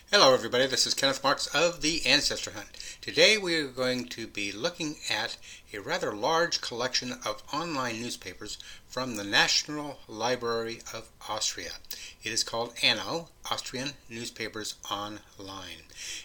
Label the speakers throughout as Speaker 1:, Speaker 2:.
Speaker 1: Hello everybody, this is Kenneth Marks of the Ancestor Hunt. Today we are going to be looking at a rather large collection of online newspapers from the National Library of Austria. It is called Anno, Austrian Newspapers Online.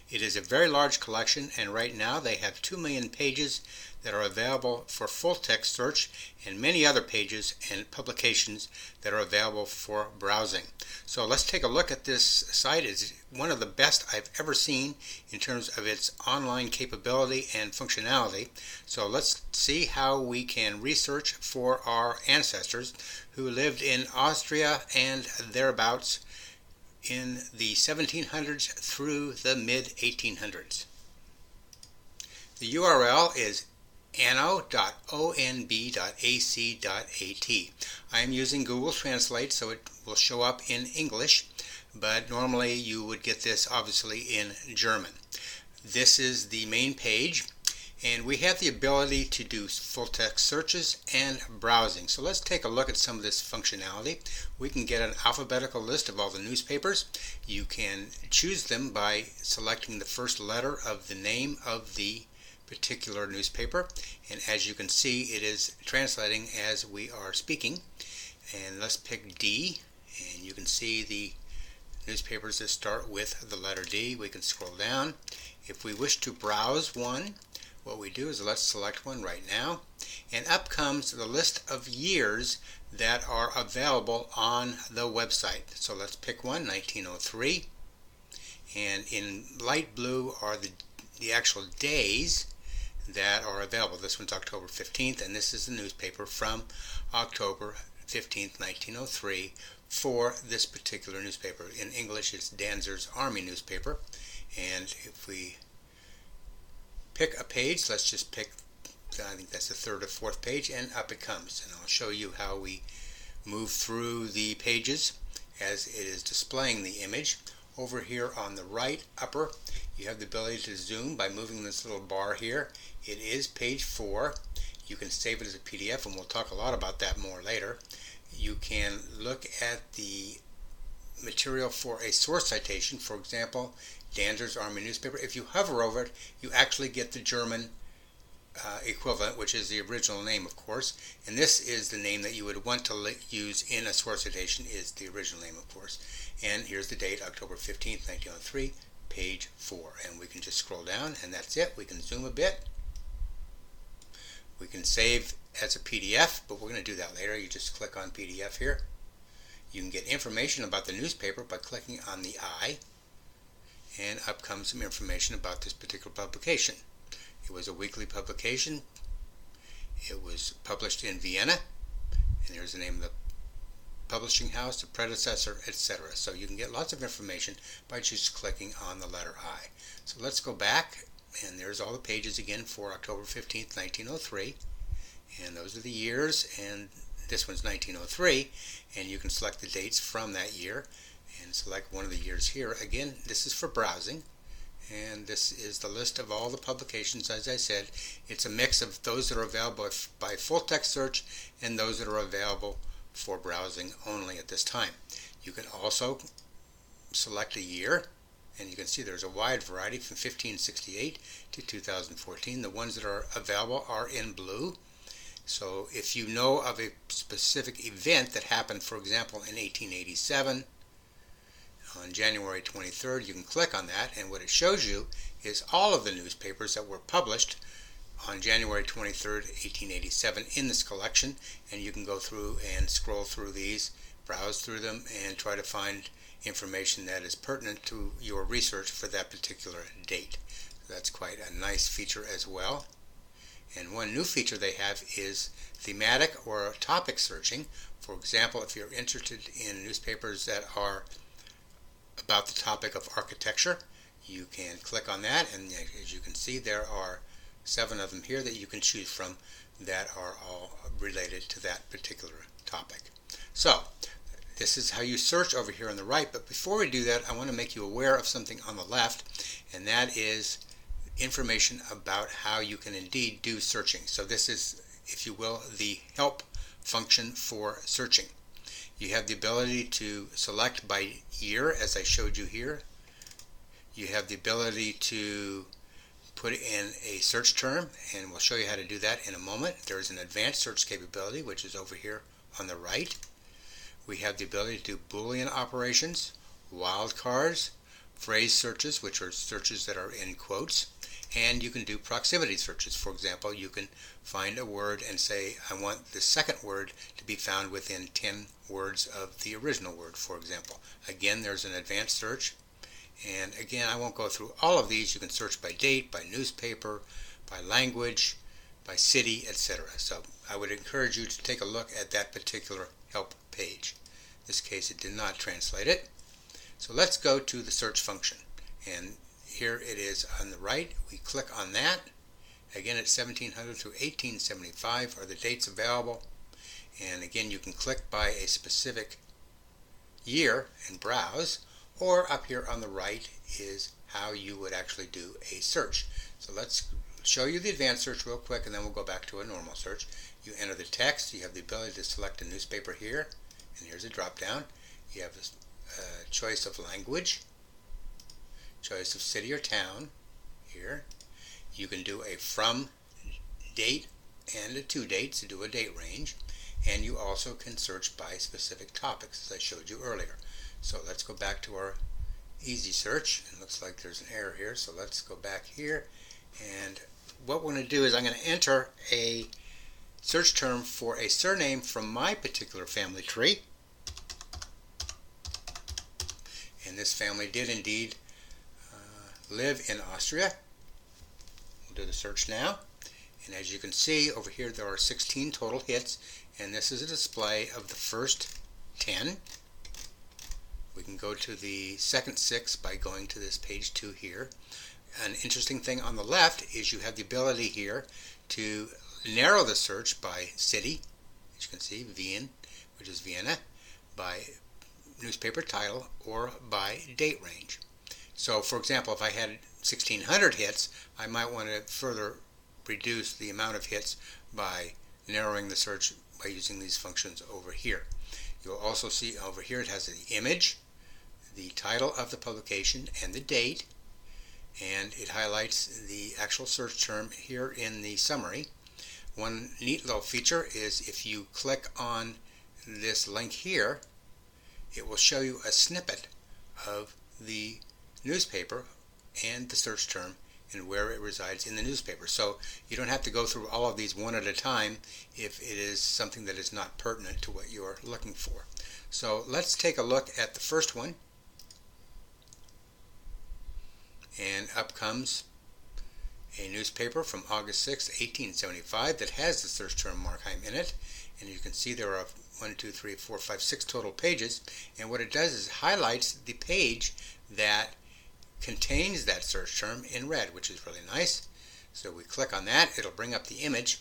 Speaker 1: It is a very large collection, and right now they have 2 million pages that are available for full text search and many other pages and publications that are available for browsing. So let's take a look at this site. It's one of the best I've ever seen in terms of its online capability and functionality. So let's see how we can research for our ancestors who lived in Austria and thereabouts in the 1700s through the mid 1800s. The URL is anno.onb.ac.at. I am using Google Translate, so it will show up in English, but normally you would get this obviously in German. This is the main page, and we have the ability to do full text searches and browsing. So let's take a look at some of this functionality. We can get an alphabetical list of all the newspapers. You can choose them by selecting the first letter of the name of the particular newspaper, and as you can see, it is translating as we are speaking. And let's pick D, and you can see the newspapers that start with the letter D. We can scroll down. If we wish to browse one, what we do is let's select one right now, and up comes the list of years that are available on the website. So let's pick one, 1903, and in light blue are the actual days that are available. This one's October 15th, and this is the newspaper from October 15th, 1903 for this particular newspaper. In English, it's Danzer's Army newspaper. And if we pick a page, let's just pick, I think that's the third or fourth page, and up it comes. And I'll show you how we move through the pages as it is displaying the image. Over here on the right upper, you have the ability to zoom by moving this little bar here. It is page 4. You can save it as a PDF, and we'll talk a lot about that more later. You can look at the material for a source citation, for example, Danzer's Army newspaper. If you hover over it, you actually get the German equivalent, which is the original name, of course, and this is the name that you would want to use in a source citation, is the original name, of course. And here's the date, October 15th, 1903, page 4. And we can just scroll down, and that's it. We can zoom a bit. We can save as a PDF, but we're going to do that later. You just click on PDF here. You can get information about the newspaper by clicking on the I, and up comes some information about this particular publication. It was a weekly publication. It was published in Vienna, and there's the name of the publishing house, the predecessor, etc. So you can get lots of information by just clicking on the letter I. So let's go back, and there's all the pages again for October 15th, 1903, and those are the years, and this one's 1903, and you can select the dates from that year and select one of the years here. Again, this is for browsing, and this is the list of all the publications. As I said, it's a mix of those that are available by full text search and those that are available for browsing only at this time. You can also select a year, and you can see there's a wide variety from 1568 to 2014. The ones that are available are in blue. So if you know of a specific event that happened, for example, in 1887, on January 23rd, you can click on that, and what it shows you is all of the newspapers that were published on January 23rd, 1887 in this collection, and you can go through and scroll through these, browse through them, and try to find information that is pertinent to your research for that particular date. So that's quite a nice feature as well. And one new feature they have is thematic or topic searching. For example, if you're interested in newspapers that are about the topic of architecture, you can click on that, and as you can see, there are 7 of them here that you can choose from that are all related to that particular topic. So this is how you search over here on the right, but before we do that, I want to make you aware of something on the left, and that is information about how you can indeed do searching. So this is, if you will, the help function for searching. You have the ability to select by year, as I showed you here. You have the ability to put in a search term, and we'll show you how to do that in a moment. There's an advanced search capability, which is over here on the right. We have the ability to do Boolean operations, wildcards, phrase searches, which are searches that are in quotes, and you can do proximity searches. For example, you can find a word and say, I want the second word to be found within 10 words of the original word, for example. Again, there's an advanced search. And again, I won't go through all of these. You can search by date, by newspaper, by language, by city, etc. So I would encourage you to take a look at that particular help page. In this case, it did not translate it. So let's go to the search function. And here it is on the right. We click on that. Again, it's 1700 through 1875 are the dates available. And again, you can click by a specific year and browse. Or up here on the right is how you would actually do a search. So let's show you the advanced search real quick, and then we'll go back to a normal search. You enter the text. You have the ability to select a newspaper here, and here's a drop down. You have a choice of language, choice of city or town here. You can do a from date and a to date to do a date range, and you also can search by specific topics, as I showed you earlier. So let's go back to our easy search. It looks like there's an error here, so let's go back here. And what we're going to do is I'm going to enter a search term for a surname from my particular family tree. And this family did indeed live in Austria. We'll do the search now. And as you can see over here, there are 16 total hits, and this is a display of the first 10. We can go to the second 6 by going to this page 2 here. An interesting thing on the left is you have the ability here to narrow the search by city, as you can see, Wien, which is Vienna, by newspaper title, or by date range. So for example, if I had 1600 hits, I might want to further reduce the amount of hits by narrowing the search by using these functions over here. You'll also see over here it has the image, the title of the publication, and the date, and it highlights the actual search term here in the summary. One neat little feature is if you click on this link here, it will show you a snippet of the newspaper and the search term and where it resides in the newspaper. So you don't have to go through all of these one at a time if it is something that is not pertinent to what you are looking for. So let's take a look at the first one. And up comes a newspaper from August 6, 1875 that has the search term Markheim in it. And you can see there are 6 total pages. And what it does is highlights the page that contains that search term in red, which is really nice. So we click on that, it'll bring up the image.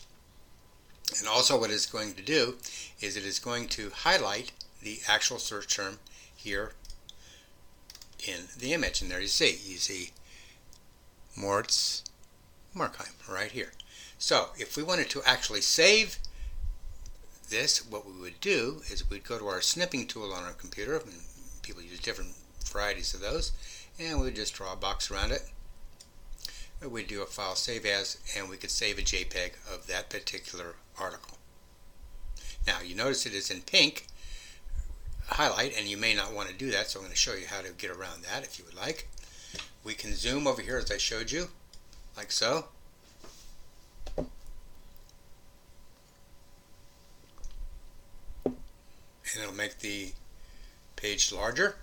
Speaker 1: And also what it's going to do is it is going to highlight the actual search term here in the image. And there you see Moritz Markheim right here. So if we wanted to actually save this, what we would do is we'd go to our snipping tool on our computer, and people use different varieties of those, and we would just draw a box around it. We'd do a file save as, and we could save a JPEG of that particular article. Now you notice it is in pink highlight, and you may not want to do that, so I'm going to show you how to get around that if you would like. We can zoom over here as I showed you, like so. And it'll make the page larger.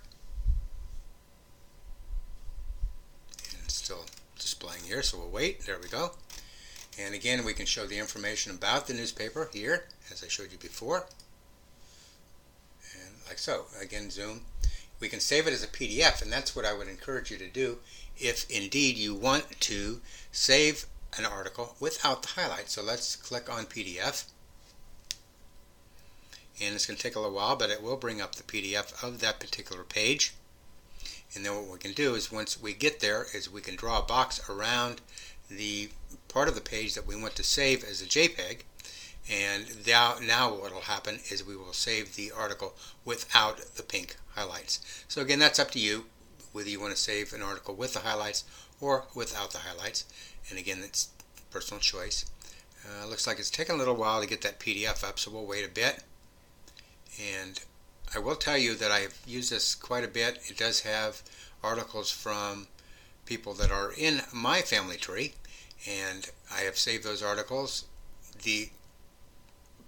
Speaker 1: And it's still displaying here, so we'll wait. There we go. And again, we can show the information about the newspaper here, as I showed you before. And like so. Again, zoom. We can save it as a PDF, and that's what I would encourage you to do if indeed you want to save an article without the highlights. So let's click on PDF. And it's going to take a little while, but it will bring up the PDF of that particular page. And then what we can do is once we get there is we can draw a box around the part of the page that we want to save as a JPEG. And now what will happen is we will save the article without the pink highlights. So again, that's up to you. whether you want to save an article with the highlights or without the highlights. And again, it's personal choice. Looks like it's taken a little while to get that PDF up, so we'll wait a bit. And I will tell you that I've used this quite a bit. It does have articles from people that are in my family tree, and I have saved those articles. The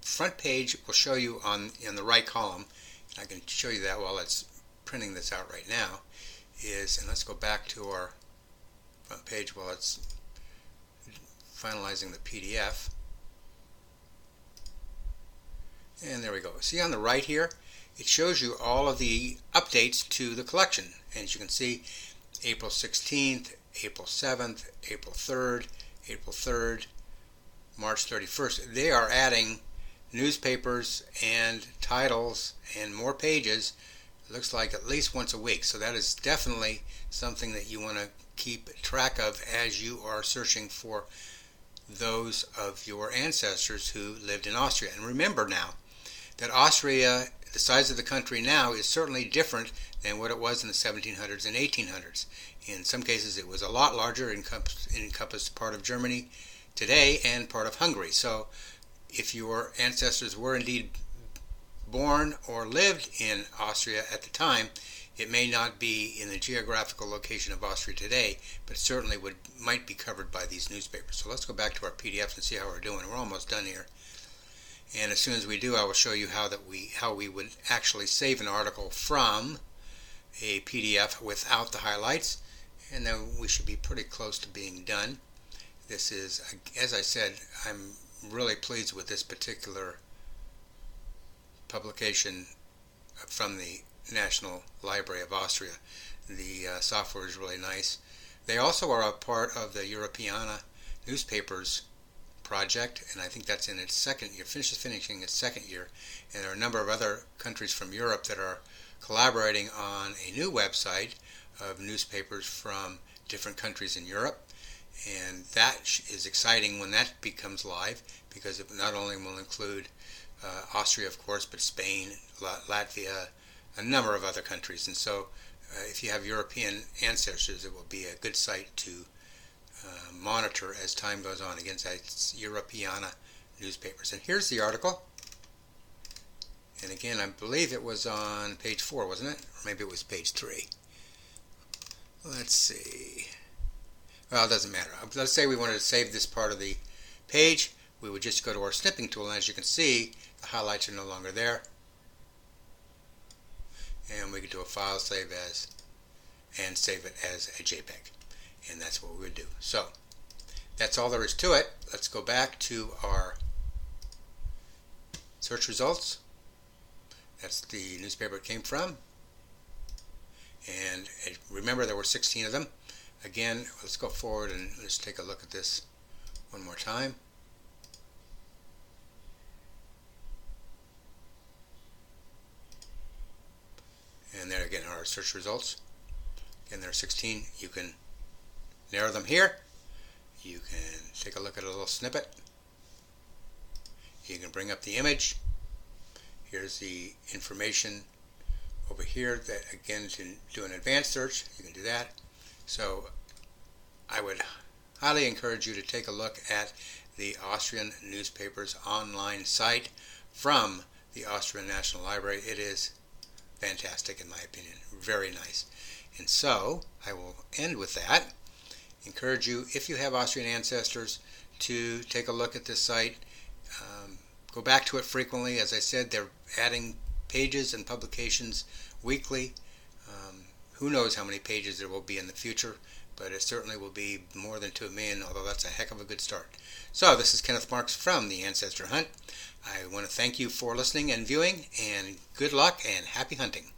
Speaker 1: front page will show you in the right column, and I can show you that while it's printing this out right now, and let's go back to our front page while it's finalizing the PDF. And there we go. See on the right here, it shows you all of the updates to the collection. And as you can see, April 16th, April 7th, April 3rd, April 3rd, March 31st. They are adding newspapers and titles and more pages. It looks like at least once a week. So that is definitely something that you want to keep track of as you are searching for those of your ancestors who lived in Austria. And remember now that Austria, the size of the country now, is certainly different than what it was in the 1700s and 1800s. In some cases it was a lot larger, encompassed part of Germany today and part of Hungary. So if your ancestors were indeed born or lived in Austria at the time, it may not be in the geographical location of Austria today, but certainly might be covered by these newspapers. So let's go back to our PDFs and see how we're doing. We're almost done here. And as soon as we do, I will show you how we would actually save an article from a PDF without the highlights, and then we should be pretty close to being done. This is, as I said, I'm really pleased with this particular publication from the National Library of Austria. The software is really nice. They also are a part of the Europeana newspapers project, and I think that's in its second year, finishing its second year. And there are a number of other countries from Europe that are collaborating on a new website of newspapers from different countries in Europe. And that is exciting when that becomes live, because it not only will include Austria, of course, but Spain, Latvia, a number of other countries. And so if you have European ancestors, it will be a good site to monitor as time goes on. Again, it's Europeana newspapers. And here's the article. And again, I believe it was on page 4, wasn't it? Or maybe it was page 3. Let's see. Well, it doesn't matter. Let's say we wanted to save this part of the page. We would just go to our snipping tool, and as you can see, the highlights are no longer there. And we could do a file save as and save it as a JPEG. And that's what we would do. So that's all there is to it. Let's go back to our search results. That's the newspaper it came from. And remember, there were 16 of them. Again, let's go forward and let's take a look at this one more time. And there again are our search results. Again, there are 16. You can narrow them here. You can take a look at a little snippet. You can bring up the image. Here's the information over here that, again, to do an advanced search, you can do that. So I would highly encourage you to take a look at the Austrian newspaper's online site from the Austrian National Library. It is fantastic, in my opinion. Very nice. And so I will end with that. Encourage you, if you have Austrian ancestors, to take a look at this site. Go back to it frequently. As I said, they're adding pages and publications weekly. Who knows how many pages there will be in the future, but it certainly will be more than 2 million, although that's a heck of a good start. So this is Kenneth Marks from the Ancestor Hunt. I want to thank you for listening and viewing, and good luck and happy hunting.